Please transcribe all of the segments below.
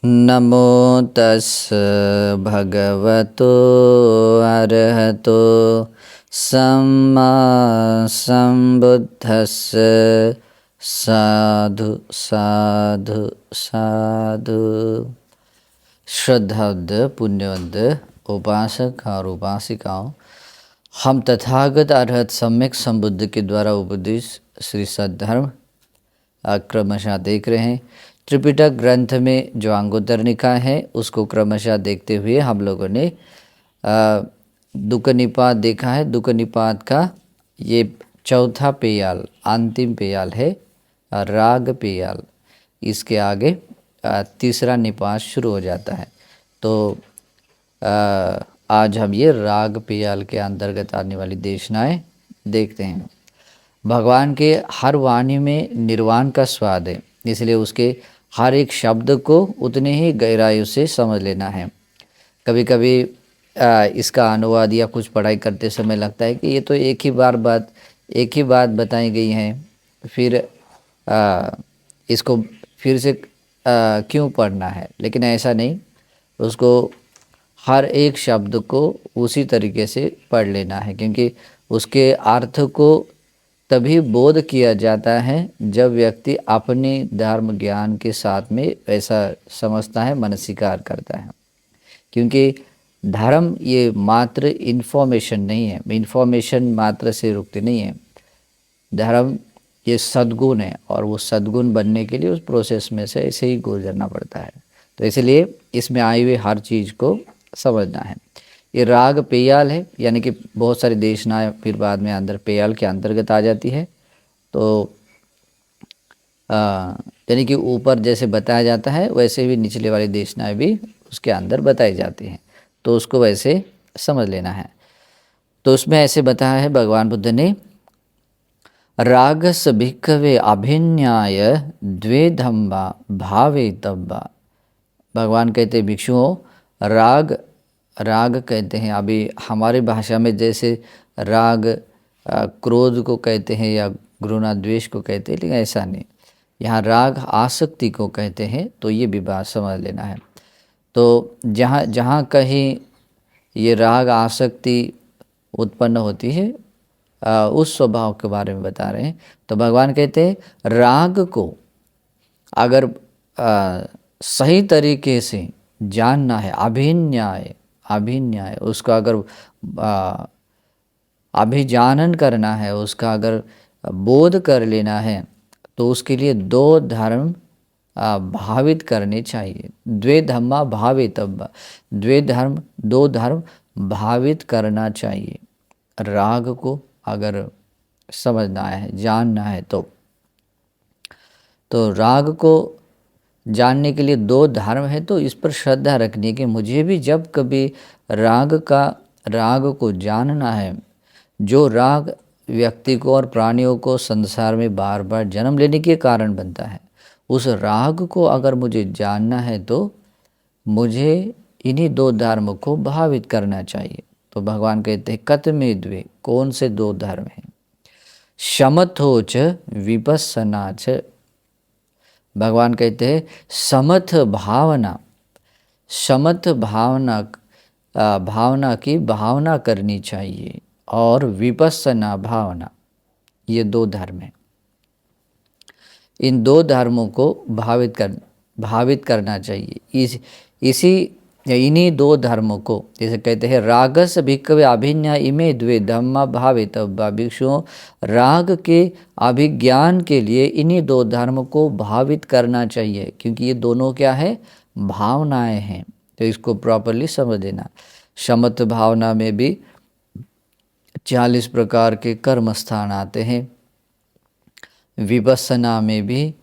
नमो तस् भगवतो अरहतो सम्मा सम्बुद्धस्स साधु साधु साधु। श्रद्धावद पुण्यवंत उपासक और उपासिकाओं, हम तथागत अरहत सम्यक संबुद्ध के द्वारा उपदेश श्री सद्धर्म क्रमशः देख रहे हैं। त्रिपिटक ग्रंथ में जो अंगुत्तर निकाय है उसको क्रमशः देखते हुए हम लोगों ने दुक्ख निपात देखा है। दुक्ख निपात का ये चौथा पेयाल, अंतिम पेयाल है राग पेयाल। इसके आगे तीसरा निपात शुरू हो जाता है। तो आज हम ये राग पेयाल के अंतर्गत आने वाली देशनाएं देखते हैं। भगवान के हर वाणी में निर्वाण का स्वाद है, इसलिए उसके हर एक शब्द को उतने ही गहराई से समझ लेना है। कभी कभी इसका अनुवाद या कुछ पढ़ाई करते समय लगता है कि ये तो एक ही बात बताई गई है, फिर इसको फिर से क्यों पढ़ना है। लेकिन ऐसा नहीं, उसको हर एक शब्द को उसी तरीके से पढ़ लेना है, क्योंकि उसके अर्थ को तभी बोध किया जाता है जब व्यक्ति अपने धर्म ज्ञान के साथ में ऐसा समझता है, मन स्वीकार करता है। क्योंकि धर्म ये मात्र इन्फॉर्मेशन नहीं है, इन्फॉर्मेशन मात्र से रुकती नहीं है। धर्म ये सद्गुण है, और वो सद्गुण बनने के लिए उस प्रोसेस में से ऐसे ही गुजरना पड़ता है। तो इसलिए इसमें आई हुई हर चीज़ को समझना है। ये राग पेयाल है, यानी कि बहुत सारी देशनाएं फिर बाद में अंदर पेयाल के अंतर्गत आ जाती है। तो यानी कि ऊपर जैसे बताया जाता है वैसे भी निचले वाली देशनाएं भी उसके अंदर बताई जाती हैं, तो उसको वैसे समझ लेना है। तो उसमें ऐसे बताया है भगवान बुद्ध ने, रागस भिक्खवे अभिन्याय द्वे धम्मा भावे तब्बा। भगवान कहते भिक्षुओं, राग कहते हैं, अभी हमारी भाषा में जैसे राग क्रोध को कहते हैं या घृणा द्वेष को कहते हैं, लेकिन ऐसा नहीं। यहाँ राग आसक्ति को कहते हैं। तो ये भी बात समझ लेना है। तो जहाँ कहीं ये राग आसक्ति उत्पन्न होती है, उस स्वभाव के बारे में बता रहे हैं। तो भगवान कहते हैं राग को अगर सही तरीके से जानना है, अभिन्याय उसका अगर अभिजानन करना है, उसका अगर बोध कर लेना है, तो उसके लिए दो धर्म भावित करने चाहिए। द्वे धम्मा भावितव्य, दो धर्म भावित करना चाहिए। राग को अगर समझना है, जानना है, तो राग को जानने के लिए दो धर्म है। तो इस पर श्रद्धा रखनी कि मुझे भी जब कभी राग को जानना है, जो राग व्यक्ति को और प्राणियों को संसार में बार बार जन्म लेने के कारण बनता है, उस राग को अगर मुझे जानना है तो मुझे इन्हीं दो धर्म को भावित करना चाहिए। तो भगवान कहते हैं कतमे द्वे, कौन से दो धर्म हैं? शमथोच विपस्सनाच। भगवान कहते हैं समथ भावना की भावना करनी चाहिए, और विपस्सना भावना, ये दो धर्म हैं। इन दो धर्मों को भावित करना चाहिए। इन्हीं दो धर्मों को, जैसे कहते हैं रागस भिक्खवे अभिन्याय इमे द्वे धम्मा भावितव्या। भिक्षुओं, राग के अभिज्ञान के लिए इन्हीं दो धर्म को भावित करना चाहिए, क्योंकि ये दोनों क्या है? भावनाएं हैं। तो इसको प्रॉपरली समझ लेना। शमत भावना में भी 40 प्रकार के कर्म स्थान आते हैं। विपस्सना में भी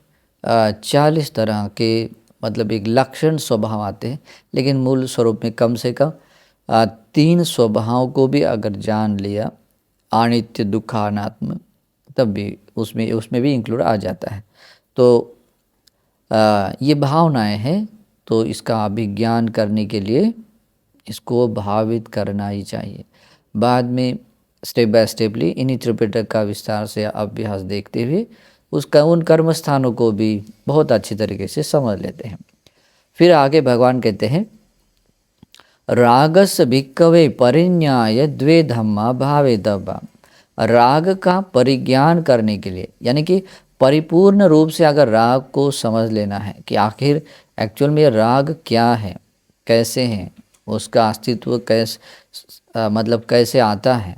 40 तरह के, मतलब एक लक्षण स्वभाव आते हैं, लेकिन मूल स्वरूप में कम से कम 3 स्वभाव को भी अगर जान लिया, अनित्य दुख अनात्म, तब भी उसमें भी इंक्लूड आ जाता है। तो ये भावनाएं हैं। तो इसका अभिज्ञान करने के लिए इसको भावित करना ही चाहिए। बाद में स्टेप बाय स्टेपली इन्हीं त्रिपिटक का विस्तार से अभ्यास देखते हुए उन कर्म स्थानों को भी बहुत अच्छी तरीके से समझ लेते हैं। फिर आगे भगवान कहते हैं रागस भिक्कवे परिज्ञाय द्वे धम्मा भावेतव्या। राग का परिज्ञान करने के लिए, यानी कि परिपूर्ण रूप से अगर राग को समझ लेना है कि आखिर एक्चुअल में राग क्या है, कैसे हैं, उसका अस्तित्व कैसे मतलब कैसे आता है,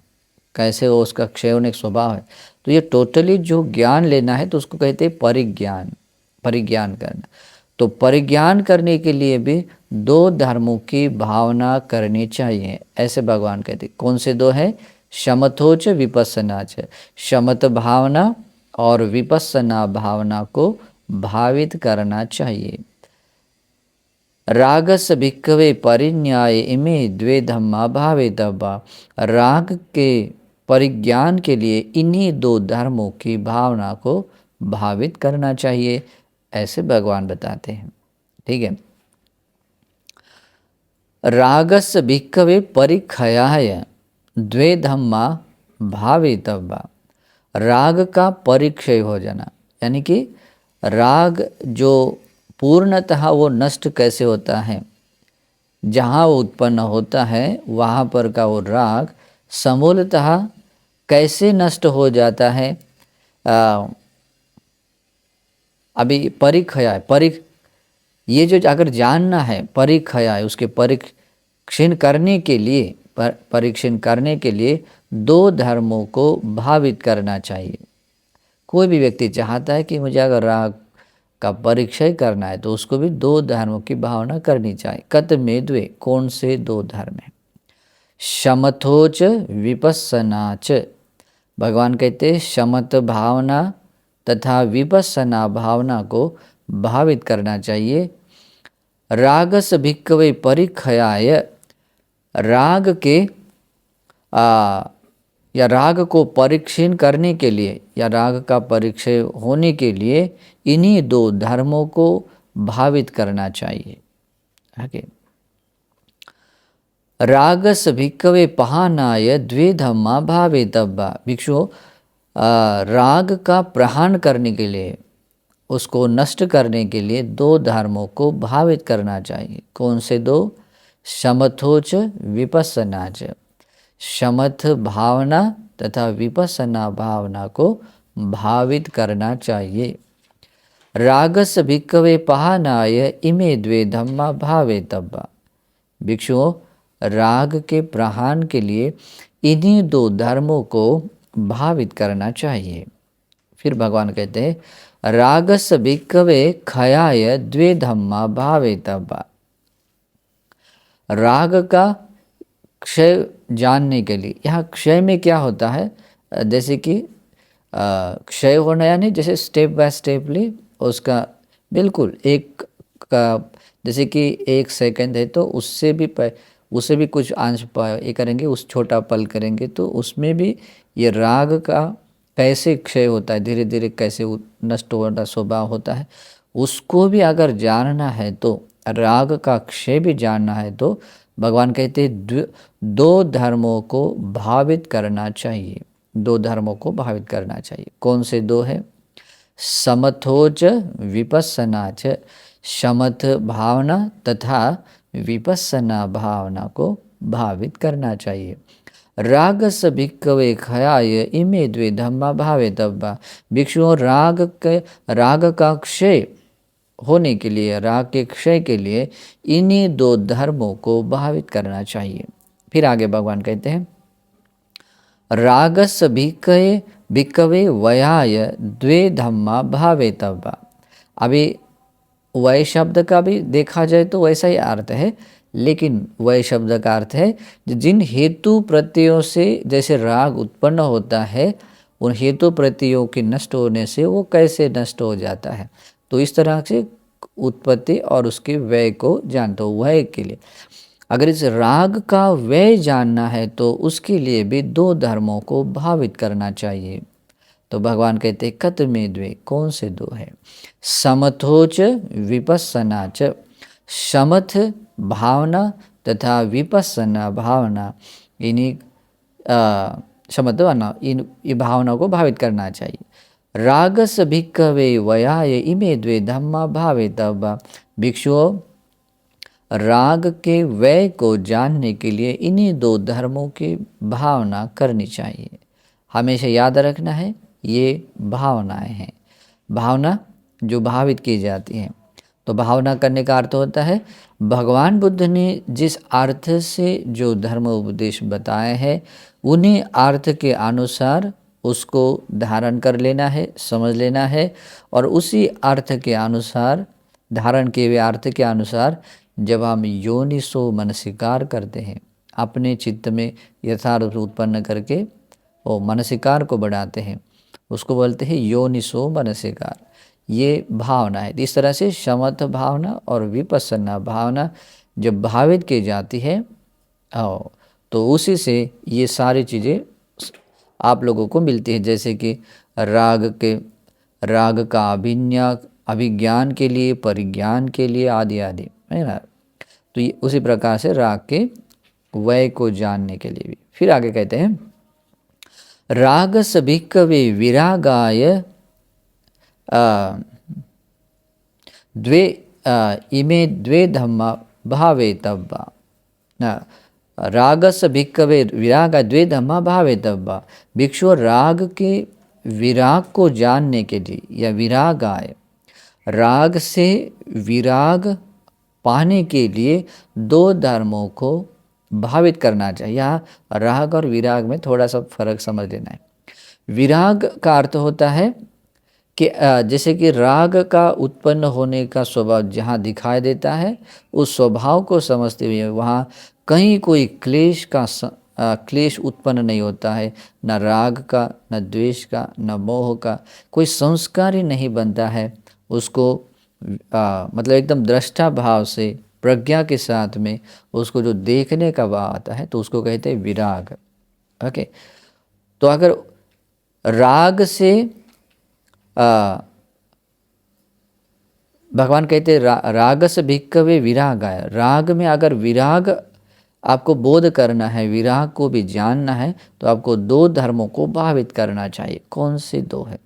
कैसे वो उसका क्षय होने का स्वभाव है, तो ये टोटली जो ज्ञान लेना है तो उसको कहते हैं परिज्ञान, परिज्ञान करना। तो परिज्ञान करने के लिए भी दो धर्मों की भावना करनी चाहिए, ऐसे भगवान कहते हैं। कौन से दो है? शमथोच विपस्सनाच। शमत भावना और विपस्सना भावना को भावित करना चाहिए। रागस भिक्खवे परिज्ञाय इमे द्वे धम्मा भावेतव्या। राग के परिज्ञान के लिए इन्हीं दो धर्मों की भावना को भावित करना चाहिए, ऐसे भगवान बताते हैं। ठीक है। रागस भिक्खवे परिक्षयाय द्वे धम्मा भावेतव्या। राग का परिक्षय हो जाना, यानी कि राग जो पूर्णतः वो नष्ट कैसे होता है, जहाँ वो उत्पन्न होता है वहाँ पर का वो राग समूलतः कैसे नष्ट हो जाता है। अभी परिक्षया है, ये जो अगर जानना है, परिक्षया है, उसके परीक्षण करने के लिए, परीक्षण करने के लिए दो धर्मों को भावित करना चाहिए। कोई भी व्यक्ति चाहता है कि मुझे अगर राग का परिक्षय करना है तो उसको भी दो धर्मों की भावना करनी चाहिए। कत में द्वे, कौन से दो धर्म है? शमथोच विपस्सनाच। भगवान कहते हैं शमत भावना तथा विपस्सना भावना को भावित करना चाहिए। रागस भिक्खवे परिक्षयाय, राग के या राग को परीक्षण करने के लिए या राग का परिक्षय होने के लिए इन्हीं दो धर्मों को भावित करना चाहिए। आगे रागस भिक्खवे पहानाय द्वे धम्मा भावेतव्या। भिक्षु राग का प्रहान करने के लिए, उसको नष्ट करने के लिए दो धर्मों को भावित करना चाहिए। कौन से दो? शमथोच विपस्सनाच। शमथ भावना तथा विपस्सना भावना को भावित करना चाहिए। रागस भिक्खवे पहानाय इमे द्वे धम्मा भावेतव्या। भिक्षुओं, राग के प्रहान के लिए इन्हीं दो धर्मों को भावित करना चाहिए। फिर भगवान कहते हैं रागस भिक्खवे क्षयाय द्वे धम्मा भावेतव्या। राग का क्षय जानने के लिए, यहाँ क्षय में क्या होता है, जैसे कि क्षय होना यानी जैसे स्टेप बाय स्टेपली उसका बिल्कुल एक का, जैसे कि एक सेकंड है तो उससे भी कुछ अंश ये करेंगे, उस छोटा पल करेंगे, तो उसमें भी ये राग का कैसे क्षय होता है, धीरे धीरे कैसे नष्ट होना स्वभाव होता है, उसको भी अगर जानना है तो, राग का क्षय भी जानना है तो भगवान कहते हैं दो धर्मों को भावित करना चाहिए। दो धर्मों को भावित करना चाहिए। कौन से दो है? समथोच विपस्सनाच। समथ भावना तथा विपस्सना भावना को भावित करना चाहिए। रागस भिक्खवे क्षयाय इमे द्वे धम्मा भावेतव्या। भिक्षुओं, राग का क्षय होने के लिए, राग के क्षय के लिए इन्हीं दो धर्मों को भावित करना चाहिए। फिर आगे भगवान कहते हैं रागस भिक्खवे वयाय द्वे धम्मा भावेतव्या। अभी वय शब्द का भी देखा जाए तो वैसा ही अर्थ है, लेकिन वय शब्द का अर्थ है जिन हेतु प्रत्ययों से जैसे राग उत्पन्न होता है, उन हेतु प्रत्ययों के नष्ट होने से वो कैसे नष्ट हो जाता है, तो इस तरह से उत्पत्ति और उसके व्यय को जानते हो। व्यय के लिए अगर इस राग का व्यय जानना है तो उसके लिए भी दो धर्मों को भावित करना चाहिए। तो भगवान कहते हैं कत में द्वे, कौन से दो है? समथोच विपस्सनाच। समथ भावना तथा विपस्सना भावना, इन्हीं समथ भावना, इन भावना को भावित करना चाहिए। रागस भिक्खवे वयाय इमे द्वे धम्मा भावेतव्या। भिक्षुओं, राग के व्यय को जानने के लिए इन्हीं दो धर्मों की भावना करनी चाहिए। हमेशा याद रखना है, ये भावनाएं हैं, भावना जो भावित की जाती हैं। तो भावना करने का अर्थ होता है भगवान बुद्ध ने जिस अर्थ से जो धर्म उपदेश बताए हैं उन्हीं अर्थ के अनुसार उसको धारण कर लेना है, समझ लेना है, और उसी अर्थ के अनुसार, धारण किए हुए अर्थ के अनुसार जब हम योनिसो मनसिकार करते हैं, अपने चित्त में यथार्थ उत्पन्न करके वो मनसिकार को बढ़ाते हैं, उसको बोलते हैं योनिसो मनसिकार। ये भावना है। इस तरह से समथ भावना और विपස්සना भावना जब भावित की जाती है तो उसी से ये सारी चीज़ें आप लोगों को मिलती है। जैसे कि राग का अभिज्ञान के लिए, परिज्ञान के लिए आदि आदि, है ना। तो ये उसी प्रकार से राग के वय को जानने के लिए भी। फिर आगे कहते हैं रागस भिक्खवे विरागाय द्वे इमे द्वे धम्मा भावेतव्या। रागस भिक्खवे विराग द्वे धम्मा भावेतव्या। भिक्षु राग के विराग को जानने के लिए या विरागाय, राग से विराग पाने के लिए दो धर्मों को भावित करना चाहिए। यहाँ राग और विराग में थोड़ा सा फर्क समझ लेना है। विराग का अर्थ होता है कि जैसे कि राग का उत्पन्न होने का स्वभाव जहाँ दिखाई देता है, उस स्वभाव को समझते हुए वहाँ कहीं कोई क्लेश उत्पन्न नहीं होता है, न राग का, न द्वेष का, न मोह का, कोई संस्कार ही नहीं बनता है। उसको मतलब एकदम दृष्टा भाव से, प्रज्ञा के साथ में उसको जो देखने का भाव आता है, तो उसको कहते हैं विराग। ओके, तो अगर राग से भगवान कहते हैं रागस भिक्खवे विरागाय, राग में अगर विराग आपको बोध करना है, विराग को भी जानना है, तो आपको दो धर्मों को भावित करना चाहिए। कौन से दो है?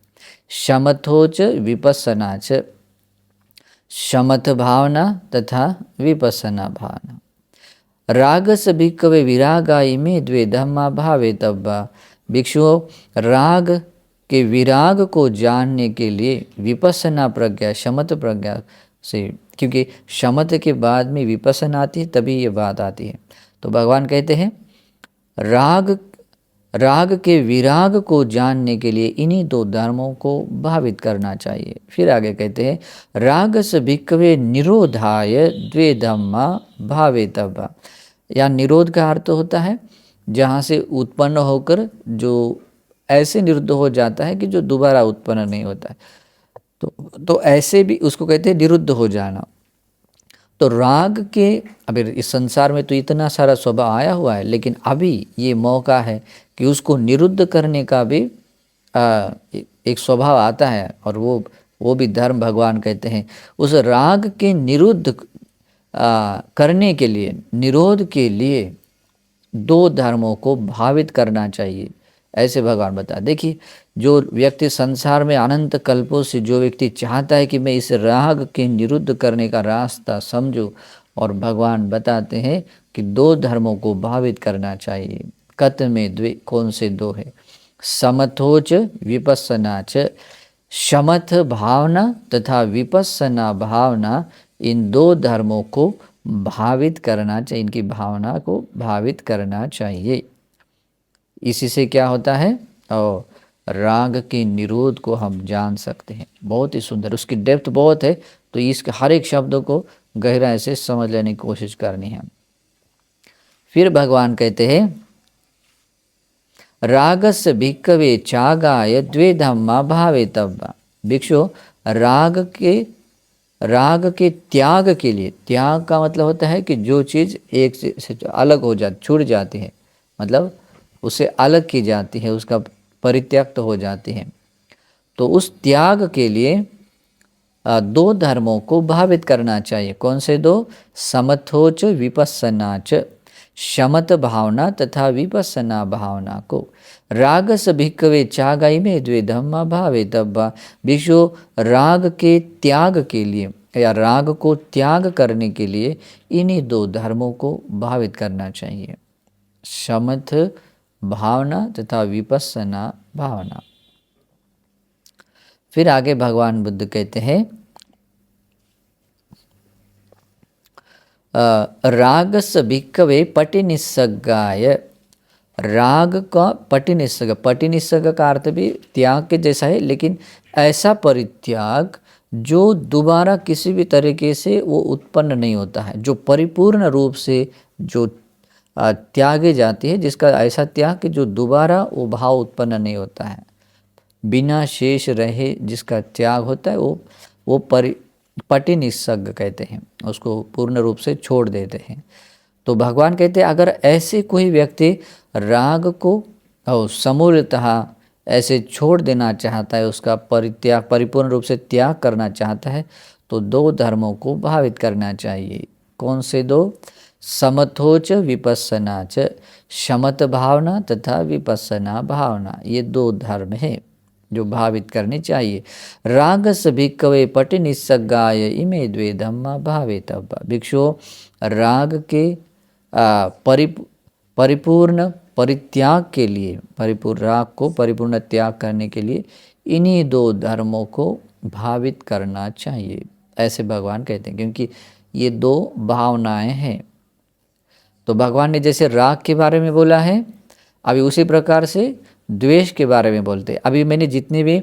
शमथोच विपස්සनाच, शमथ भावना तथा विपස්සना भावना। रागस भिक्खवे विरागाय इमे द्वे धम्मा भावेतव्या। भिक्षुओं, राग के विराग को जानने के लिए विपස්සना प्रज्ञा, शमथ प्रज्ञा से, क्योंकि शमथ के बाद में विपස්සना आती है, तभी ये बात आती है। तो भगवान कहते हैं राग के विराग को जानने के लिए इन्हीं दो धर्मों को भावित करना चाहिए। फिर आगे कहते हैं रागस भिक्खवे निरोधाय द्वे धम्मा भावेतव्या। या निरोध का अर्थ होता है जहाँ से उत्पन्न होकर जो ऐसे निरुद्ध हो जाता है कि जो दोबारा उत्पन्न नहीं होता है, तो ऐसे भी उसको कहते हैं निरुद्ध हो जाना। तो राग के, अभी इस संसार में तो इतना सारा स्वभाव आया हुआ है, लेकिन अभी ये मौका है कि उसको निरुद्ध करने का भी एक स्वभाव आता है, और वो भी धर्म भगवान कहते हैं। उस राग के निरुद्ध करने के लिए, निरोध के लिए दो धर्मों को भावित करना चाहिए, ऐसे भगवान बता। देखिए, जो व्यक्ति संसार में अनंत कल्पों से जो व्यक्ति चाहता है कि मैं इस राग के निरुद्ध करने का रास्ता समझूं, और भगवान बताते हैं कि दो धर्मों को भावित करना चाहिए। कत में द्वे, कौन से दो है? समथोच विपස්සनाच। शमथ भावना तथा विपස්සना भावना, इन दो धर्मों को भावित करना चाहिए, इनकी भावना को भावित करना चाहिए। इसी से क्या होता है? और राग के निरोध को हम जान सकते हैं। बहुत ही सुंदर, उसकी डेप्थ बहुत है, तो इसके हर एक शब्द को गहराई से समझ लेने की कोशिश करनी है। फिर भगवान कहते हैं रागस भिक्खवे चागाय द्वे धम्मा भावेतव्या। भिक्षु, राग के त्याग के लिए, त्याग का मतलब होता है कि जो चीज़ एक से अलग हो जाती, छूट जाती है, मतलब उसे अलग की जाती है, उसका परित्यक्त हो जाती है। तो उस त्याग के लिए दो धर्मों को भावित करना चाहिए। कौन से दो? समथोच विपස්සनाच। शमत भावना तथा विपස්සना भावना को। रागस भिक्कवे चागाई में द्वे धम्मा भावे तब्बा। भिक्षु, राग के त्याग के लिए या राग को त्याग करने के लिए इन्हीं दो धर्मों को भावित करना चाहिए, शमथ भावना तथा विपස්සना भावना। फिर आगे भगवान बुद्ध कहते हैं रागस भिक्कवे पटिनिस्सगाय। राग का पटिनिस्सग, पटिनिस्सग का अर्थ भी त्याग के जैसा है, लेकिन ऐसा परित्याग जो दोबारा किसी भी तरीके से वो उत्पन्न नहीं होता है, जो परिपूर्ण रूप से जो त्यागे जाती है, जिसका ऐसा त्याग कि जो दोबारा वो भाव उत्पन्न नहीं होता है, बिना शेष रहे जिसका त्याग होता है वो पटिनिस्सग कहते हैं, उसको पूर्ण रूप से छोड़ देते हैं। तो भगवान कहते हैं अगर ऐसे कोई व्यक्ति राग को समूलतः ऐसे छोड़ देना चाहता है, उसका परित्याग परिपूर्ण रूप से त्याग करना चाहता है, तो दो धर्मों को भावित करना चाहिए। कौन से दो? समथोच विपස්සना च, शमत भावना तथा विपස්සना भावना, ये दो धर्म है जो भावित करने चाहिए। रागस भिक्कवे पटिनिस्सगाय इमे द्वे धम्मा भावेतव्या। भिक्षुओं, राग के परिपूर्ण परित्याग के लिए, परिपूर्ण राग को परिपूर्ण त्याग करने के लिए इन्हीं दो धर्मों को भावित करना चाहिए, ऐसे भगवान कहते हैं, क्योंकि ये दो भावनाएं हैं। तो भगवान ने जैसे राग के बारे में बोला है, अभी उसी प्रकार से द्वेष के बारे में बोलते हैं। अभी मैंने जितनी भी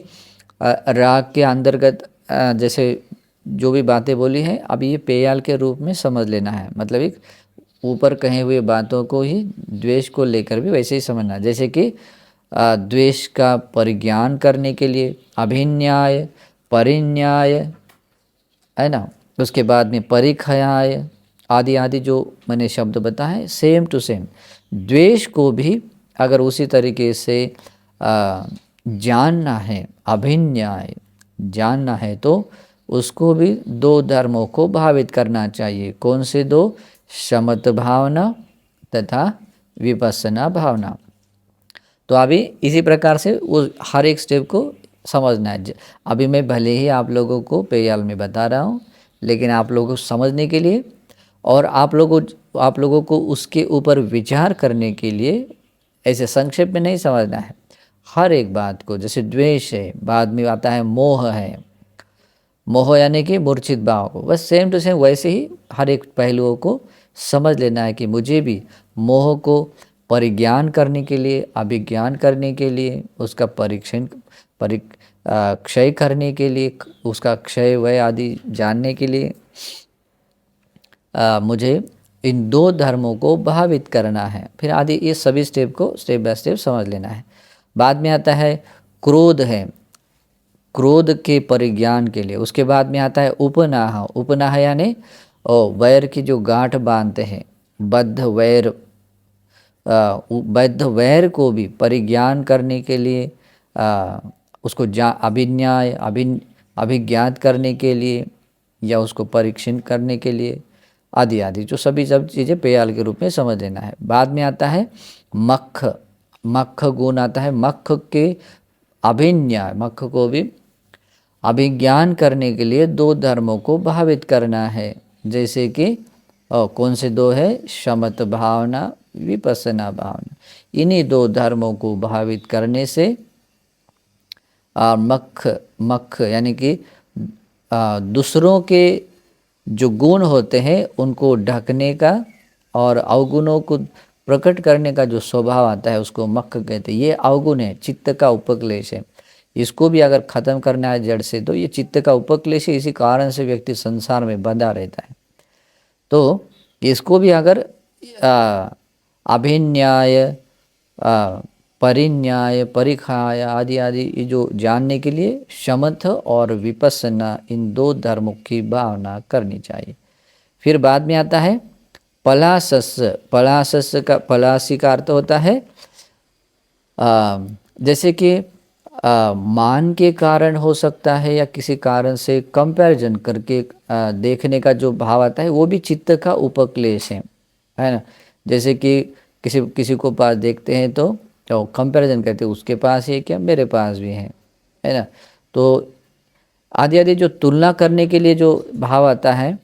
राग के अंतर्गत जैसे जो भी बातें बोली हैं, अभी ये पेयाल के रूप में समझ लेना है, मतलब एक ऊपर कहे हुए बातों को ही द्वेष को लेकर भी वैसे ही समझना। जैसे कि द्वेष का परिज्ञान करने के लिए अभिन्याय, परिन्याय, है ना, उसके बाद में परिखयाय आदि आदि जो मैंने शब्द बताए, सेम टू सेम द्वेष को भी अगर उसी तरीके से जानना है, अभिन्याय जानना है, तो उसको भी दो धर्मों को भावित करना चाहिए। कौन से दो? शमत भावना तथा विपස්සना भावना। तो अभी इसी प्रकार से वो हर एक स्टेप को समझना है। अभी मैं भले ही आप लोगों को पेयाल में बता रहा हूँ, लेकिन आप लोगों को समझने के लिए और आप लोगों को उसके ऊपर विचार करने के लिए ऐसे संक्षेप में नहीं समझना है हर एक बात को। जैसे द्वेष है, बाद में आता है मोह है, मोह यानी कि मूर्छित भाव को, बस सेम टू सेम वैसे ही हर एक पहलुओं को समझ लेना है कि मुझे भी मोह को परिज्ञान करने के लिए, अभिज्ञान करने के लिए, उसका क्षय करने के लिए, उसका क्षय वय आदि जानने के लिए मुझे इन दो धर्मों को भावित करना है। फिर आदि ये सभी स्टेप को स्टेप बाय स्टेप समझ लेना है। बाद में आता है क्रोध है, क्रोध के परिज्ञान के लिए। उसके बाद में आता है उपनाह, उपनाह यानी वैर की जो गांठ बांधते हैं, बद्ध वैर को भी परिज्ञान करने के लिए, उसको अभिन्याय अभिज्ञात करने के लिए या उसको परीक्षण करने के लिए आदि आदि जो सभी सब चीज़ें पेयाल के रूप में समझ लेना है। बाद में आता है मक्ख, मक्ख गुण आता है, मक्ख के अभिन्याय, मक्ख को भी अभिज्ञान करने के लिए दो धर्मों को भावित करना है। जैसे कि कौन से दो है? शमत भावना, विपස්සना भावना। इन्हीं दो धर्मों को भावित करने से मक्ख यानी कि दूसरों के जो गुण होते हैं उनको ढकने का और अवगुणों को प्रकट करने का जो स्वभाव आता है उसको मक्ख कहते हैं। ये अवगुण है, चित्त का उपक्लेश है। इसको भी अगर ख़त्म करना है जड़ से, तो ये चित्त का उपक्लेश है, इसी कारण से व्यक्ति संसार में बंधा रहता है। तो इसको भी अगर अभिन्याय, परिन्याय, परिखाय आदि आदि ये जो जानने के लिए शमथ और विपස්සना, इन दो धर्मों की भावना करनी चाहिए। फिर बाद में आता है पलासस। पलासस का पलासी का अर्थ होता है जैसे कि मान के कारण हो सकता है या किसी कारण से कंपैरिजन करके देखने का जो भाव आता है, वो भी चित्त का उपक्लेश है ना। जैसे कि किसी किसी को पास देखते हैं तो कंपैरिजन करते हैं, उसके पास है क्या, मेरे पास भी है ना। तो आदि आदि जो तुलना करने के लिए जो भाव आता है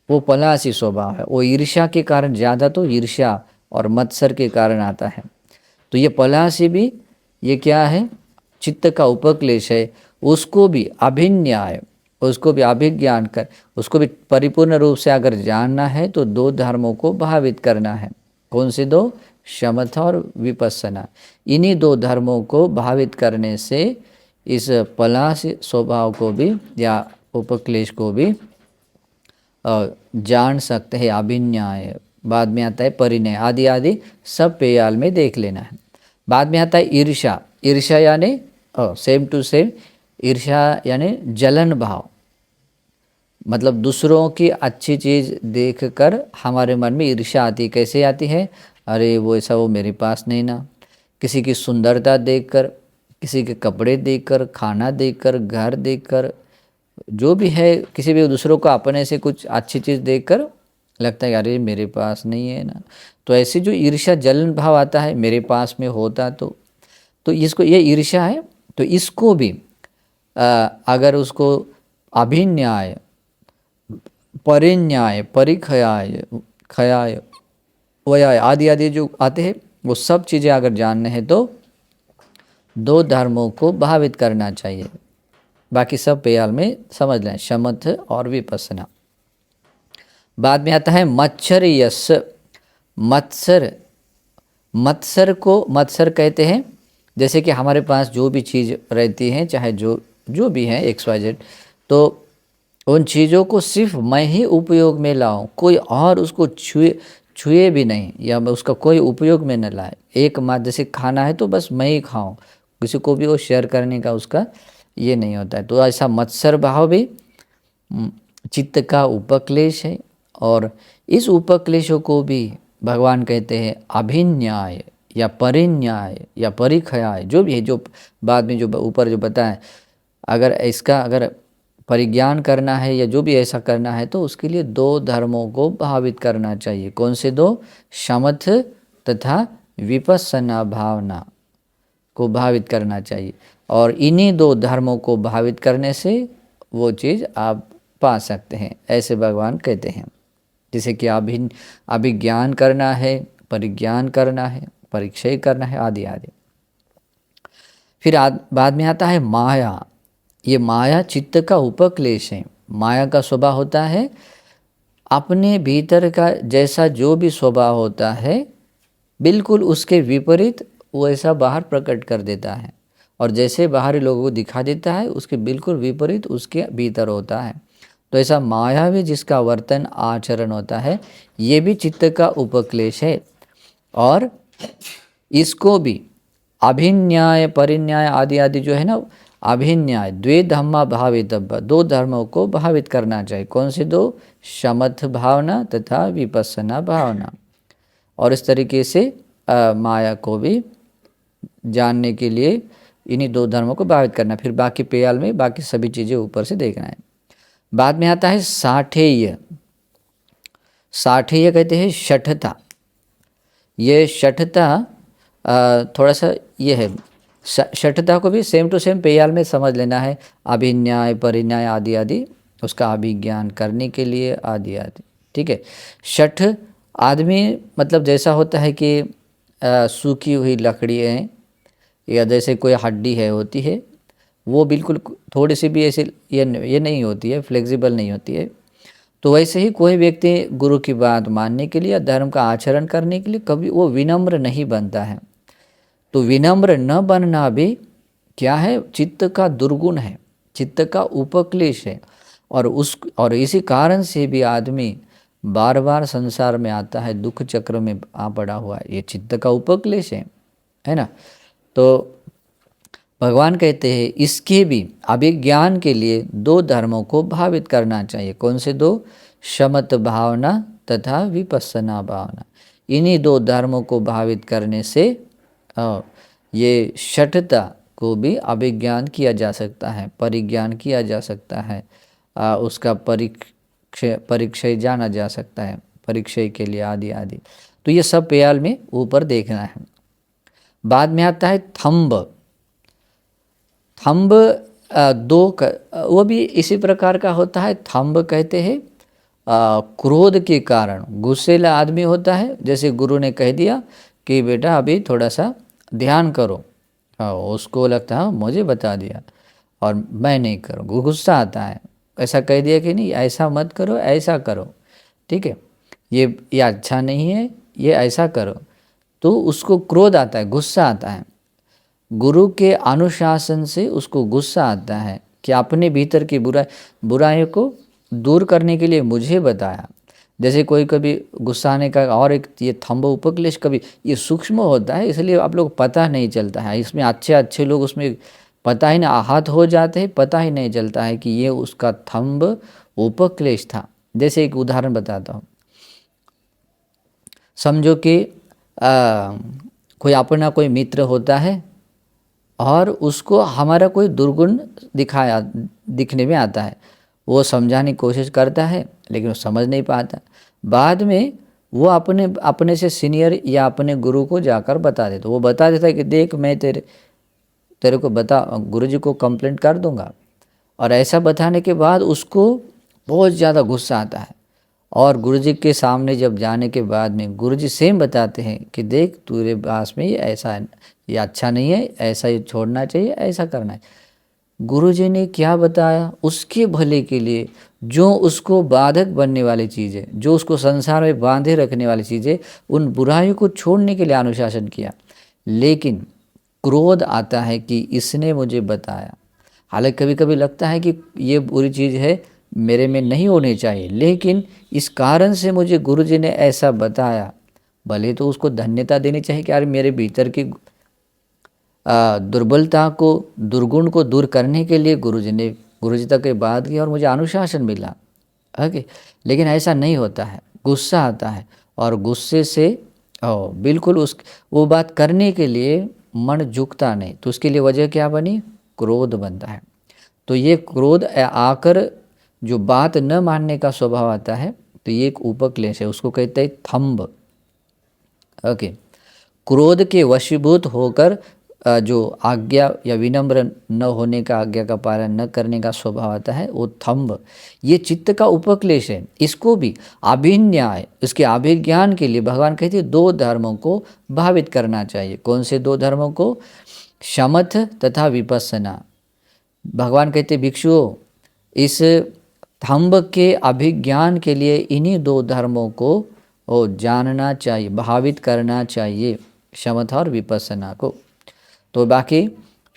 वो पलासी स्वभाव है। वो ईर्ष्या के कारण, ज़्यादा तो ईर्ष्या और मत्सर के कारण आता है। तो ये पलासी भी ये क्या है, चित्त का उपक्लेश है। उसको भी अभिन्याय, उसको भी अभिज्ञान कर, उसको भी परिपूर्ण रूप से अगर जानना है तो दो धर्मों को भावित करना है। कौन से दो, शमथ और विपස්සना। इन्हीं दो धर्मों को भावित करने से इस पलाश स्वभाव को भी या उपक्लेश को भी जान सकते हैं। अभिन्याय, बाद में आता है परिणय, आदि आदि सब पेयाल में देख लेना है। बाद में आता है ईर्ष्या। ईर्ष्या यानी सेम टू सेम, ईर्ष्या यानी जलन भाव, मतलब दूसरों की अच्छी चीज़ देखकर हमारे मन में ईर्ष्या आती है। कैसे आती है, अरे वो ऐसा, वो मेरे पास नहीं ना। किसी की सुंदरता देखकर, किसी के कपड़े देखकर, खाना देखकर, घर देखकर, जो भी है, किसी भी दूसरों को अपने से कुछ अच्छी चीज़ देखकर लगता है अरे मेरे पास नहीं है ना। तो ऐसे जो ईर्ष्या जलन भाव आता है, मेरे पास में होता तो इसको, ये ईर्ष्या है। तो इसको भी अगर उसको अभिन्याय, परिन्याय, परिखयाय, खयाय, वयाय आदि आदि जो आते हैं, वो सब चीज़ें अगर जानने हैं तो दो धर्मों को भावित करना चाहिए। बाकी सब पेयाल में समझ लें, शमथ और विपස්සना। बाद में आता है मत्सर यश। मत्सर, मत्सर को मत्सर कहते हैं, जैसे कि हमारे पास जो भी चीज़ रहती है, चाहे जो भी है XYZ, तो उन चीज़ों को सिर्फ मैं ही उपयोग में लाऊं, कोई और उसको छुए भी नहीं, या मैं उसका कोई उपयोग में न लाए। एक मात्र, जैसे खाना है तो बस मैं ही खाऊं, किसी को भी वो शेयर करने का उसका ये नहीं होता है। तो ऐसा मत्सर भाव भी चित्त का उपक्लेश है। और इस उपक्लेशों को भी भगवान कहते हैं अभिन्याय या परिन्याय या परिखयाय, जो भी है, जो बाद में जो ऊपर जो बताएं, अगर इसका अगर परिज्ञान करना है या जो भी ऐसा करना है तो उसके लिए दो धर्मों को भावित करना चाहिए। कौन से दो, शमथ तथा विपස්සना भावना को भावित करना चाहिए। और इन्हीं दो धर्मों को भावित करने से वो चीज़ आप पा सकते हैं, ऐसे भगवान कहते हैं। जैसे कि अभिज्ञान करना है, परिज्ञान करना है, परिक्षय करना है, आदि आदि। फिर बाद में आता है माया। ये माया चित्त का उपक्लेश है। माया का स्वभाव होता है अपने भीतर का जैसा जो भी स्वभाव होता है, बिल्कुल उसके विपरीत वो ऐसा बाहर प्रकट कर देता है। और जैसे बाहरी लोगों को दिखा देता है, उसके बिल्कुल विपरीत उसके भीतर होता है। तो ऐसा माया भी जिसका वर्तन आचरण होता है, ये भी चित्त का उपक्लेश है। और इसको भी अभिन्याय, परिन्याय, आदि आदि जो है ना, अभिन्याय, द्वे धम्मा भावितव्य, दो धर्मों को भावित करना चाहिए। कौन से दो, शमथ भावना तथा विपස්සना भावना। और इस तरीके से माया को भी जानने के लिए इन्हीं दो धर्मों को भावित करना। फिर बाकी पेयाल में बाकी सभी चीज़ें ऊपर से देखना है। बाद में आता है साठेय। साठेय कहते हैं शठता। ये शठता थोड़ा सा ये है, शठता को भी सेम टू सेम पेयाल में समझ लेना है। अभिन्याय, परिन्याय, आदि आदि, उसका अभिज्ञान करने के लिए, आदि आदि। ठीक है। शठ आदमी मतलब जैसा होता है कि सूखी हुई लकड़ी है, या जैसे कोई हड्डी है होती है, वो बिल्कुल थोड़ी सी भी ऐसे ये नहीं होती है, फ्लेक्सिबल नहीं होती है। तो वैसे ही कोई व्यक्ति गुरु की बात मानने के लिए या धर्म का आचरण करने के लिए कभी वो विनम्र नहीं बनता है। तो विनम्र न बनना भी क्या है, चित्त का दुर्गुण है, चित्त का उपक्लेश है। और इसी कारण से भी आदमी बार बार संसार में आता है, दुख चक्र में आ पड़ा हुआ है। ये चित्त का उपक्लेश है ना। तो भगवान कहते हैं इसके भी अभिज्ञान के लिए दो धर्मों को भावित करना चाहिए। कौन से दो, शमथ भावना तथा विपස්සना भावना। इन्हीं दो धर्मों को भावित करने से ये शठता को भी अभिज्ञान किया जा सकता है, परिज्ञान किया जा सकता है, उसका परिक्षय जाना जा सकता है, परिक्षय के लिए, आदि आदि। तो ये सब पेयाल में ऊपर देखना है। बाद में आता है थंब। थंब वो भी इसी प्रकार का होता है। थंब कहते हैं क्रोध के कारण, गुस्सेला आदमी होता है, जैसे गुरु ने कह दिया कि बेटा अभी थोड़ा सा ध्यान करो, हाँ उसको लगता है मुझे बता दिया और मैं नहीं करूँ, गुस्सा आता है। ऐसा कह दिया कि नहीं ऐसा मत करो, ऐसा करो, ठीक है, ये अच्छा नहीं है, ये ऐसा करो, तो उसको क्रोध आता है, गुस्सा आता है। गुरु के अनुशासन से उसको गुस्सा आता है कि अपने भीतर की बुराई को दूर करने के लिए मुझे बताया। जैसे कोई कभी गुस्सा आने का और एक ये थंब उपक्लेश कभी ये सूक्ष्म होता है, इसलिए आप लोग पता नहीं चलता है। इसमें अच्छे अच्छे लोग उसमें पता ही नहीं, आहत हो जाते हैं, पता ही नहीं चलता है कि ये उसका थंब उपक्लेश था। जैसे एक उदाहरण बताता हूँ। समझो कि कोई अपना कोई मित्र होता है और उसको हमारा कोई दुर्गुण दिखने में आता है, वो समझाने की कोशिश करता है लेकिन वो समझ नहीं पाता। बाद में वो अपने से सीनियर या अपने गुरु को जाकर बता देता, वो बता देता है कि देख मैं तेरे को गुरुजी को कंप्लेंट कर दूंगा। और ऐसा बताने के बाद उसको बहुत ज़्यादा गुस्सा आता है और गुरुजी के सामने जब जाने के बाद में गुरुजी सेम बताते हैं कि देख तेरे पास में ये ऐसा है, ये अच्छा नहीं है, ऐसा ही छोड़ना चाहिए, ऐसा करना है। गुरुजी ने क्या बताया, उसके भले के लिए, जो उसको बाधक बनने वाली चीज़ें, जो उसको संसार में बांधे रखने वाली चीज़ें, उन बुराइयों को छोड़ने के लिए अनुशासन किया। लेकिन क्रोध आता है कि इसने मुझे बताया। हालांकि कभी कभी लगता है कि ये बुरी चीज़ है, मेरे में नहीं होनी चाहिए, लेकिन इस कारण से मुझे गुरुजी ने ऐसा बताया, भले तो उसको धन्यता देनी चाहिए कि यार मेरे भीतर की दुर्बलता को, दुर्गुण को दूर करने के लिए गुरुजी तक के बात की और मुझे अनुशासन मिला। ओके, लेकिन ऐसा नहीं होता है, गुस्सा आता है और गुस्से से बिल्कुल वो बात करने के लिए मन झुकता नहीं, तो उसके लिए वजह क्या बनी, क्रोध बनता है। तो ये क्रोध आकर जो बात न मानने का स्वभाव आता है, तो ये एक उपक्लेश है, उसको कहते हैं थंब। ओके, क्रोध के वशीभूत होकर जो आज्ञा या विनम्र न होने का, आज्ञा का पालन न करने का स्वभाव आता है, वो थंब, ये चित्त का उपक्लेश है। इसको भी अभिन्याय, इसके अभिज्ञान के लिए भगवान कहते हैं 2 धर्मों को भावित करना चाहिए। कौन से 2 धर्मों को, शमथ तथा विपස්සना। भगवान कहते भिक्षुओं, इस थंब के अभिज्ञान के लिए इन्हीं 2 धर्मों को जानना चाहिए, भावित करना चाहिए, शमथ और विपස්සना को। तो बाकी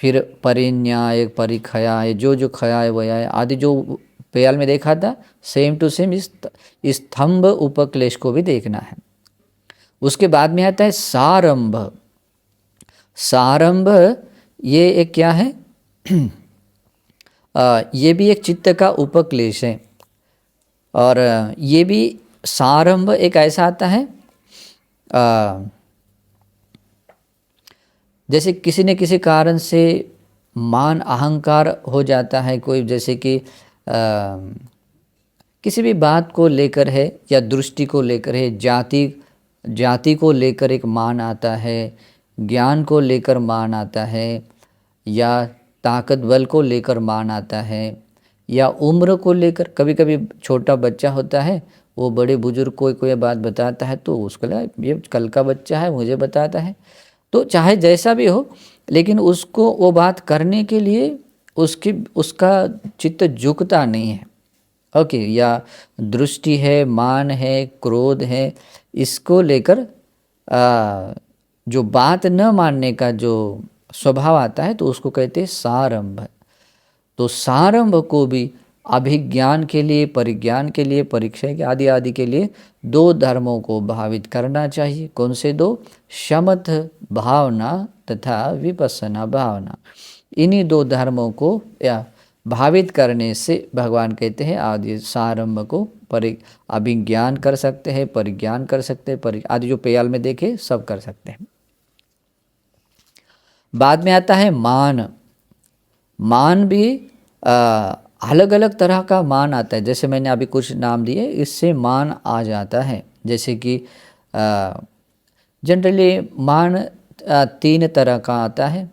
फिर परिन्याय, परिखयाय, जो खयाय वयाय आदि जो पेयाल में देखा था, सेम टू सेम इस थंब उपक्लेश को भी देखना है। उसके बाद में आता है सारंभ। सारंभ ये एक क्या है ये भी एक चित्त का उपक्लेश है। और ये भी सारंभ एक ऐसा आता है जैसे किसी न किसी कारण से मान अहंकार हो जाता है कोई, जैसे कि किसी भी बात को लेकर है या दृष्टि को लेकर है, जाति को लेकर एक मान आता है, ज्ञान को लेकर मान आता है, या ताकत बल को लेकर मान आता है, या उम्र को लेकर। कभी कभी छोटा बच्चा होता है, वो बड़े बुजुर्ग को कोई बात बताता है तो उसको लगा ये कल का बच्चा है, मुझे बताता है। तो चाहे जैसा भी हो, लेकिन उसको वो बात करने के लिए उसका चित्त झुकता नहीं है। ओके, या दृष्टि है, मान है, क्रोध है, इसको लेकर जो बात न मानने का जो स्वभाव आता है, तो उसको कहते हैं सारंभ। तो सारंभ को भी अभिज्ञान के लिए, परिज्ञान के लिए, परीक्षा के आदि आदि के लिए 2 धर्मों को भावित करना चाहिए। कौन से 2? शमथ भावना तथा विपස්සना भावना। इन्हीं 2 धर्मों को या भावित करने से भगवान कहते हैं आदि सारंभ को अभिज्ञान कर सकते हैं, परिज्ञान कर सकते हैं, आदि जो पेयाल में देखे सब कर सकते हैं। बाद में आता है मान। मान भी अलग अलग तरह का मान आता है। जैसे मैंने अभी कुछ नाम दिए, इससे मान आ जाता है। जैसे कि जनरली मान तीन तरह का आता है,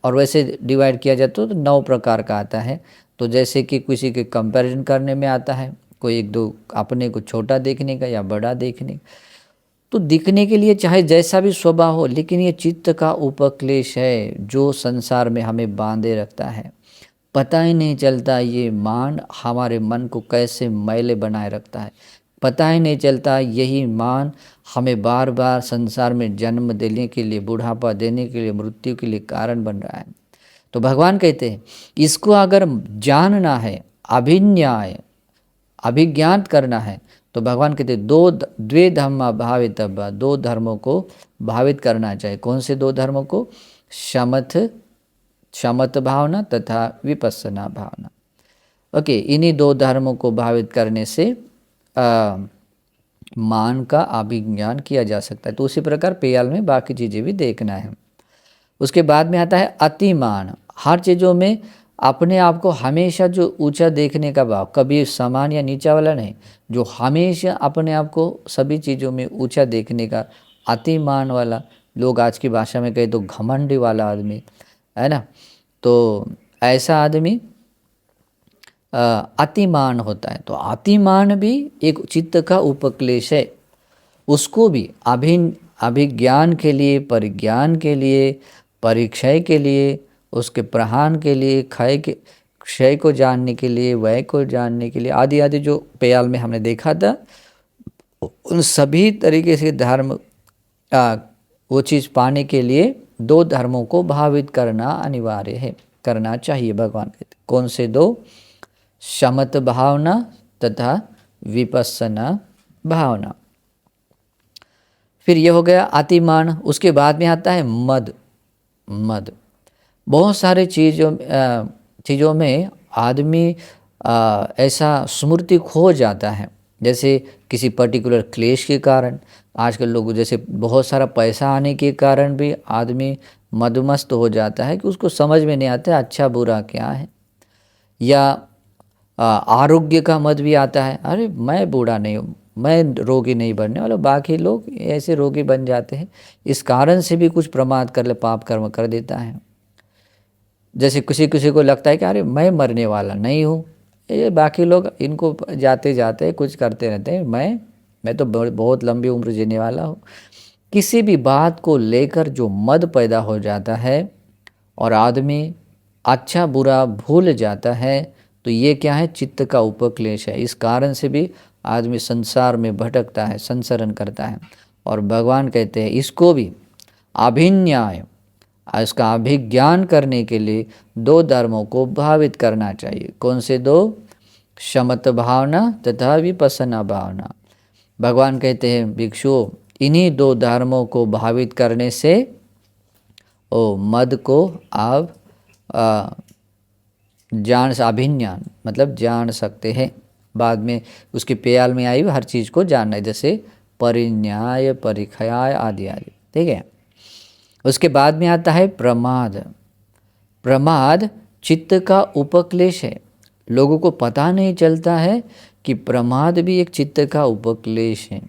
और वैसे डिवाइड किया जाए तो 9 प्रकार का आता है। तो जैसे कि किसी के कंपैरिजन करने में आता है, कोई एक दो अपने को छोटा देखने का या बड़ा देखने। तो दिखने के लिए चाहे जैसा भी स्वभाव हो, लेकिन ये चित्त का उपक्लेश है जो संसार में हमें बांधे रखता है। पता ही नहीं चलता ये मान हमारे मन को कैसे मैले बनाए रखता है। पता ही नहीं चलता यही मान हमें बार बार संसार में जन्म देने के लिए, बुढ़ापा देने के लिए, मृत्यु के लिए कारण बन रहा है। तो भगवान कहते हैं इसको अगर जानना है, अभिन्याय अभिज्ञान करना है, तो भगवान कहते हैं द्वे धर्म भावितव्य, 2 धर्मों को भावित करना चाहिए। कौन से 2 धर्मों को? शमत भावना तथा विपස්සना भावना। ओके, इन्हीं 2 धर्मों को भावित करने से मान का अभिज्ञान किया जा सकता है। तो उसी प्रकार पेयाल में बाकी चीज़ें भी देखना है। उसके बाद में आता है अतिमान। हर चीज़ों में अपने आप को हमेशा जो ऊंचा देखने का भाव, कभी समान या नीचा वाला नहीं, जो हमेशा अपने आप को सभी चीज़ों में ऊंचा देखने का अतिमान वाला, लोग आज की भाषा में कहे तो घमंडी वाला आदमी है ना। तो ऐसा आदमी अतिमान होता है। तो अतिमान भी एक चित्त का उपक्लेश है। उसको भी अभिज्ञान के लिए, परिज्ञान के लिए, परिक्षय के लिए, उसके प्रहान के लिए, क्षय को जानने के लिए, वय को जानने के लिए, आदि आदि जो पेयाल में हमने देखा था, उन सभी तरीके से धर्म वो चीज़ पाने के लिए 2 धर्मों को भावित करना अनिवार्य है, करना चाहिए। भगवान कहते कौन से 2? शमत भावना तथा विपස්සना भावना। फिर ये हो गया अतिमान। उसके बाद में आता है मद। बहुत सारे चीज़ों में आदमी ऐसा स्मृति खो जाता है। जैसे किसी पर्टिकुलर क्लेश के कारण, आजकल लोग जैसे बहुत सारा पैसा आने के कारण भी आदमी मदमस्त हो जाता है कि उसको समझ में नहीं आता अच्छा बुरा क्या है। या आरोग्य का मद भी आता है, अरे मैं बूढ़ा नहीं हूँ, मैं रोगी नहीं बनने वाला, बाकी लोग ऐसे रोगी बन जाते हैं। इस कारण से भी कुछ प्रमाद कर ले, पाप कर्म कर देता है। जैसे किसी को लगता है कि अरे मैं मरने वाला नहीं हूँ, ये बाकी लोग इनको जाते जाते कुछ करते रहते हैं, मैं तो बहुत लंबी उम्र जीने वाला हूँ। किसी भी बात को लेकर जो मद पैदा हो जाता है और आदमी अच्छा बुरा भूल जाता है, तो ये क्या है? चित्त का उपक्लेश है। इस कारण से भी आदमी संसार में भटकता है, संसरण करता है। और भगवान कहते हैं इसको भी अभिन्याय, इसका अभिज्ञान करने के लिए 2 धर्मों को भावित करना चाहिए। कौन से 2? शमत भावना तथा विपස්සना भावना। भगवान कहते हैं भिक्षुओं, इन्हीं 2 धर्मों को भावित करने से मद को आप अभिज्ञान मतलब जान सकते हैं। बाद में उसके पेयाल में आई हर चीज़ को जानना है, जैसे परिन्याय, परिखयाय आदि आदि। ठीक है। उसके बाद में आता है प्रमाद। प्रमाद चित्त का उपक्लेश है। लोगों को पता नहीं चलता है कि प्रमाद भी एक चित्त का उपक्लेश है।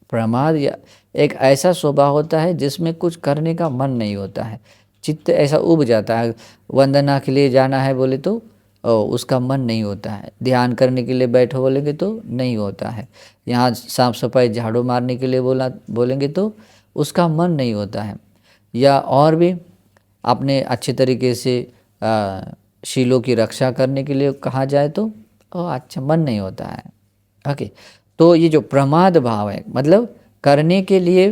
प्रमाद एक ऐसा स्वभाव होता है जिसमें कुछ करने का मन नहीं होता है, चित्त ऐसा उब जाता है। वंदना के लिए जाना है बोले तो उसका मन नहीं होता है, ध्यान करने के लिए बैठो बोलेंगे तो नहीं होता है, यहाँ साफ सफाई झाड़ू मारने के लिए बोलेंगे तो उसका मन नहीं होता है, या और भी अपने अच्छे तरीके से शीलों की रक्षा करने के लिए कहा जाए तो अच्छा मन नहीं होता है। ओके, तो ये जो प्रमाद भाव है, मतलब करने के लिए,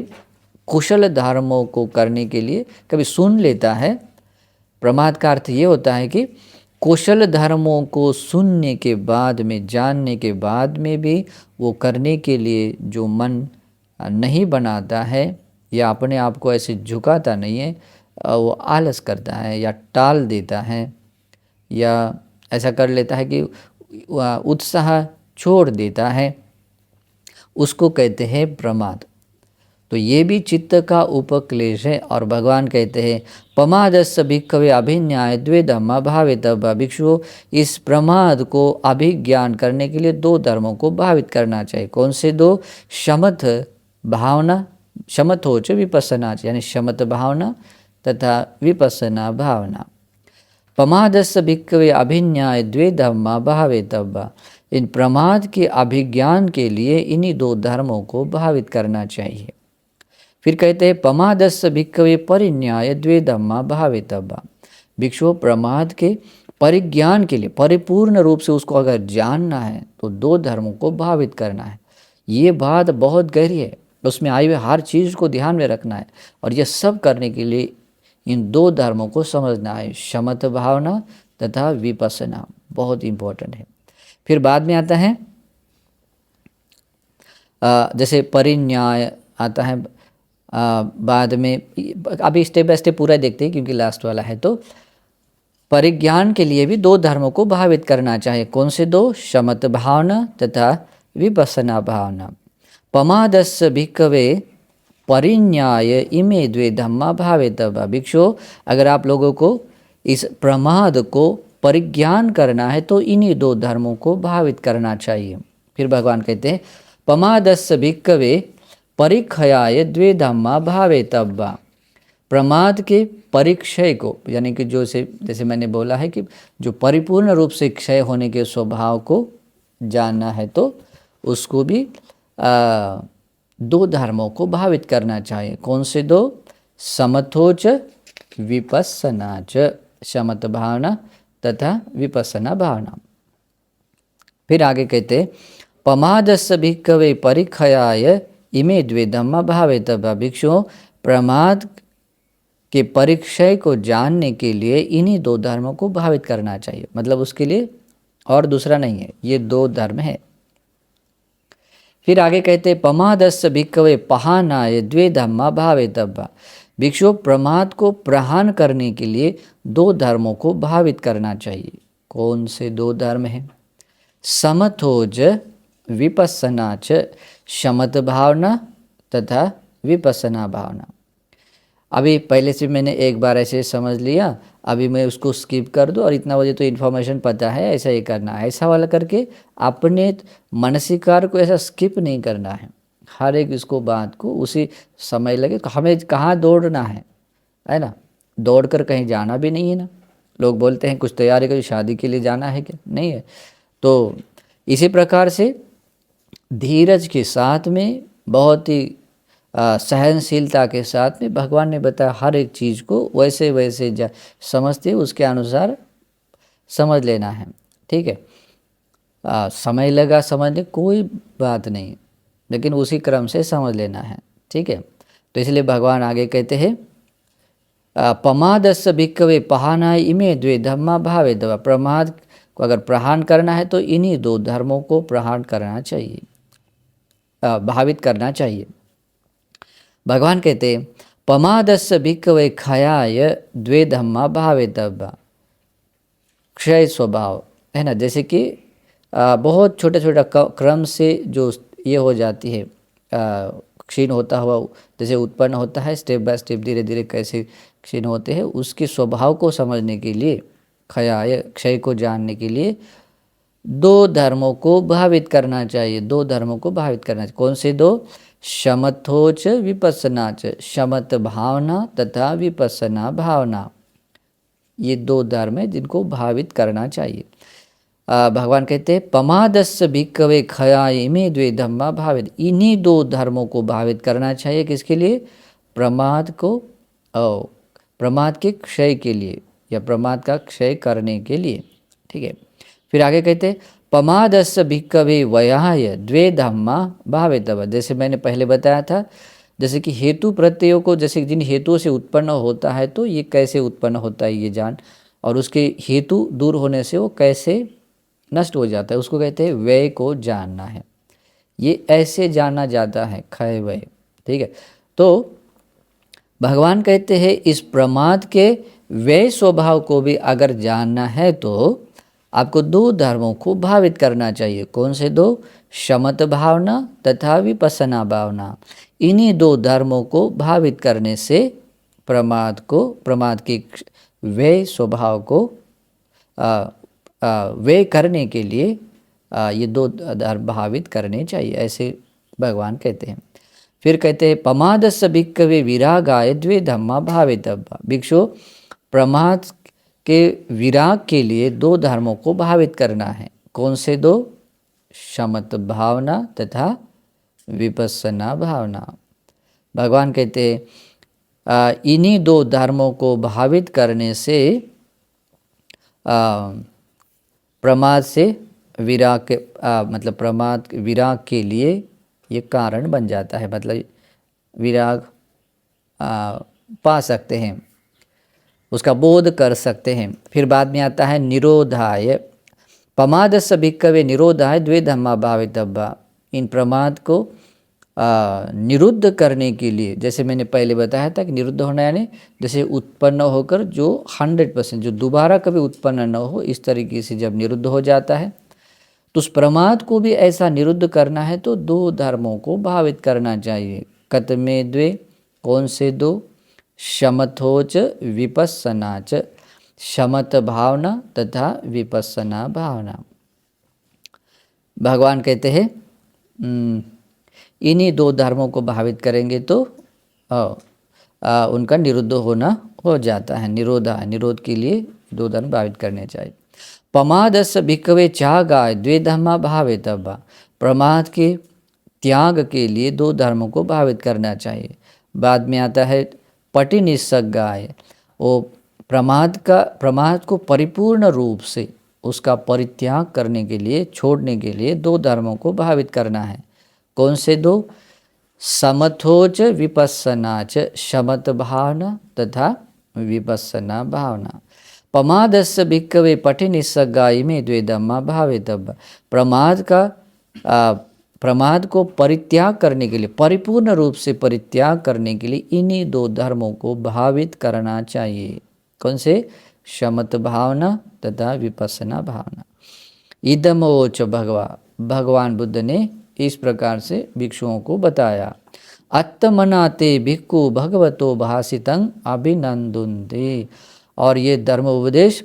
कुशल धर्मों को करने के लिए कभी सुन लेता है। प्रमाद का अर्थ ये होता है कि कुशल धर्मों को सुनने के बाद में, जानने के बाद में भी वो करने के लिए जो मन नहीं बनाता है या अपने आप को ऐसे झुकाता नहीं है, वो आलस करता है या टाल देता है या ऐसा कर लेता है कि उत्साह छोड़ देता है, उसको कहते हैं प्रमाद। तो ये भी चित्त का उपक्लेश है। और भगवान कहते हैं प्रमादस्य भिक्खवे अभिन्याय द्वे धम्मा भावितव्या। भिक्षुओं, इस प्रमाद को अभिज्ञान करने के लिए 2 धर्मों को भावित करना चाहिए। कौन से 2? शमत भावना शमथोच विपස්සना यानी शमत भावना तथा विपස්සना भावना। प्रमादस्य भिक्खवे अभिज्ञाय द्वे धम्मा भावेतव्या। इन प्रमाद के अभिज्ञान के लिए इन्हीं दो धर्मों को भावित करना चाहिए। फिर कहते हैं प्रमादस्य भिक्खवे परिज्ञाय द्वे धम्मा भावेतव्या। भिक्षु प्रमाद के परिज्ञान के लिए परिपूर्ण रूप से उसको अगर जानना है तो दो धर्मों को भावित करना है। ये बात बहुत गहरी है, उसमें आई हुई हर चीज़ को ध्यान में रखना है और यह सब करने के लिए इन दो धर्मों को समझना है, शमत भावना तथा विपස්සना, बहुत इंपॉर्टेंट है। फिर बाद में आता है जैसे परिन्याय आता है बाद में, अभी स्टेप बाय स्टेप पूरा देखते हैं क्योंकि लास्ट वाला है। तो परिज्ञान के लिए भी दो धर्मों को भावित करना चाहिए। कौन से दो? शमत भावना तथा विपස්සना भावना। प्रमादस्य भिक्खवे परिन्याय इमे द्वे धम्मा भावेतव्या। भिक्षु अगर आप लोगों को इस प्रमाद को परिज्ञान करना है तो इन्हीं दो धर्मों को भावित करना चाहिए। फिर भगवान कहते हैं प्रमादस्य भिक्खवे परिक्षयाय द्वे धम्मा भावेतव्या। प्रमाद के परिक्षय को यानी कि जो से जैसे मैंने बोला है कि जो परिपूर्ण रूप से क्षय होने के स्वभाव को जानना है तो उसको भी दो धर्मों को भावित करना चाहिए। कौन से दो? समथोच विपස්සनाच, शमत भावना तथा विपස්සना भावना। फिर आगे कहते प्रमादस्य भिक्खवे परिक्षयाय इमे द्वे धम्मा भावेतव्या। भिक्षुओं प्रमाद के परिक्षय को जानने के लिए इन्हीं दो धर्मों को भावित करना चाहिए, मतलब उसके लिए और दूसरा नहीं है, ये दो धर्म है। फिर आगे कहते प्रमादस्य भिक्खवे पहानाय द्वे धम्मा भावेतव्या। भिक्षु प्रमाद को प्रहान करने के लिए दो धर्मों को भावित करना चाहिए। कौन से दो धर्म हैं? समथोज विपස්සनाच, शमत भावना तथा विपස්සना भावना। अभी पहले से मैंने एक बार ऐसे समझ लिया, अभी मैं उसको स्किप कर दूँ और इतना मुझे तो इन्फॉर्मेशन पता है, ऐसा ही करना है, ऐसा वाला करके अपने मानसिकार को ऐसा स्किप नहीं करना है। हर एक इसको बात को उसी समय लगे, हमें कहाँ दौड़ना है ना, दौड़ कर कहीं जाना भी नहीं है ना। लोग बोलते हैं कुछ तैयारी करो, शादी के लिए जाना है क्या? नहीं है। तो इसी प्रकार से धीरज के साथ में, बहुत ही सहनशीलता के साथ में भगवान ने बताया हर एक चीज़ को वैसे वैसे समझते उसके अनुसार समझ लेना है। ठीक है, समय लगा समझने कोई बात नहीं, लेकिन उसी क्रम से समझ लेना है। ठीक है, तो इसलिए भगवान आगे कहते हैं प्रमादस्य भिक्खवे पहानाय इमे द्वे धम्मा भावेतव्या। प्रमाद को अगर प्रहान करना है तो इन्हीं दो धर्मों को प्रहान करना चाहिए, भावित करना चाहिए। भगवान कहते प्रमादस्य भिक्खवे क्षयाय द्वे धम्मा भावेतव्या। क्षय स्वभाव है ना, जैसे कि बहुत छोटा छोटा क्रम से जो ये हो जाती है, क्षीण होता हुआ जैसे उत्पन्न होता है, स्टेप बाय स्टेप धीरे धीरे कैसे क्षीण होते हैं, उसके स्वभाव को समझने के लिए, क्षयाय क्षय को जानने के लिए दो धर्मों को भावित करना चाहिए। दो धर्मों को भावित करना चाहिए। कौन से दो? शमथोच विपස්සनाच, शमत भावना तथा विपස්සना भावना। ये दो धर्म है जिनको भावित करना चाहिए। भगवान कहते हैं प्रमादस्य भिक्खवे क्षयाय इमे द्वे धम्मा भावित। इन्हीं दो धर्मों को भावित करना चाहिए। किसके लिए? प्रमाद को, प्रमाद के क्षय के लिए या प्रमाद का क्षय करने के लिए। ठीक है, फिर आगे कहते प्रमादस्य भिक्खवे वयाय द्वे धम्मा भावेतव्या। जैसे मैंने पहले बताया था, जैसे कि हेतु प्रत्ययों को, जैसे जिन हेतुओं से उत्पन्न होता है तो ये कैसे उत्पन्न होता है ये जान, और उसके हेतु दूर होने से वो कैसे नष्ट हो जाता है, उसको कहते हैं व्यय को जानना है। ये ऐसे जाना जाता है, क्षय व्यय। ठीक है, तो भगवान कहते हैं इस प्रमाद के व्यय स्वभाव को भी अगर जानना है तो आपको दो धर्मों को भावित करना चाहिए। कौन से दो? शमत भावना तथा विपස්සना भावना। इन्हीं दो धर्मों को भावित करने से प्रमाद को, प्रमाद के व्यय स्वभाव को व्यय करने के लिए ये दो धर्म भावित करने चाहिए, ऐसे भगवान कहते हैं। फिर कहते हैं प्रमादस्य भिक्खवे विरागाय द्वे धम्मा भावितव्या। भिक्षु, प्रमाद के विराग के लिए दो धर्मों को भावित करना है। कौन से दो? शमत भावना तथा विपस्सना भावना। भगवान कहते हैं इन्हीं दो धर्मों को भावित करने से प्रमाद से विराग के मतलब प्रमाद विराग के लिए ये कारण बन जाता है, मतलब विराग पा सकते हैं, उसका बोध कर सकते हैं। फिर बाद में आता है निरोधाय। प्रमादस्य भिक्खवे निरोधाय द्वे धम्मा भावितव्या। इन प्रमाद को निरुद्ध करने के लिए, जैसे मैंने पहले बताया था कि निरुद्ध होना यानी जैसे उत्पन्न होकर जो 100% जो दोबारा कभी उत्पन्न न हो, इस तरीके से जब निरुद्ध हो जाता है तो उस प्रमाद को भी ऐसा निरुद्ध करना है तो दो धर्मों को भावित करना चाहिए। कतमे द्वे, कौन से दो? शमथोच विपस्सनाच, शमत भावना तथा विपस्सना भावना। भगवान कहते हैं इन्हीं दो धर्मों को भावित करेंगे तो उनका निरुद्ध होना हो जाता है। निरोध के लिए दो धर्म भावित करने चाहिए। प्रमादस्य भिक्खवे त्यागाय द्वे धम्मा भावितव्या। प्रमाद के त्याग के लिए दो धर्मों को भावित करना चाहिए। बाद में आता है पटिनिस्सग्गाय। वो प्रमाद को परिपूर्ण रूप से उसका परित्याग करने के लिए, छोड़ने के लिए दो धर्मों को भावित करना है। कौन से दो? समथोच विपस्सनाच, शमत भावना तथा विपस्सना भावना। प्रमादस्य भिक्खवे पटिनिस्सग्गाय में द्वे धम्मा भावितव्या। प्रमाद को परित्याग करने के लिए, परिपूर्ण रूप से परित्याग करने के लिए इन्हीं दो धर्मों को भावित करना चाहिए। कौन से? शमत भावना तथा विपस्सना भावना। इदमोच भगवान बुद्ध ने इस प्रकार से भिक्षुओं को बताया। अत्तमनाते भिक्खु भगवतो भासितं अभिनंदन्ते। और ये धर्म उपदेश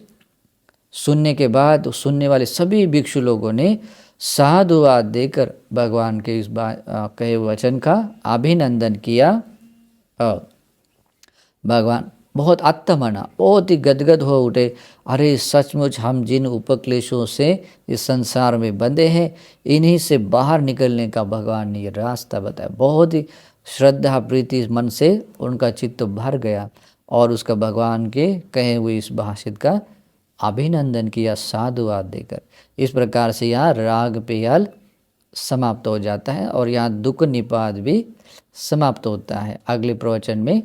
सुनने के बाद सुनने वाले सभी भिक्षु लोगों ने साधुवाद देकर भगवान के इस कहे वचन का अभिनंदन किया। भगवान बहुत आत्मना, बहुत ही गदगद हो उठे। अरे सचमुच हम जिन उपक्लेशों से इस संसार में बंधे हैं, इन्हीं से बाहर निकलने का भगवान ने ये रास्ता बताया। बहुत ही श्रद्धा प्रीति मन से उनका चित्त भर गया और उसका भगवान के कहे हुए इस भाषित का अभिनंदन किया साधुवाद देकर। इस प्रकार से यहाँ राग पेयल समाप्त हो जाता है और यहाँ दुख निपात भी समाप्त होता है। अगले प्रवचन में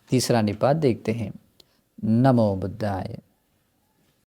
तीसरा निपात देखते हैं। नमो बुद्धाय।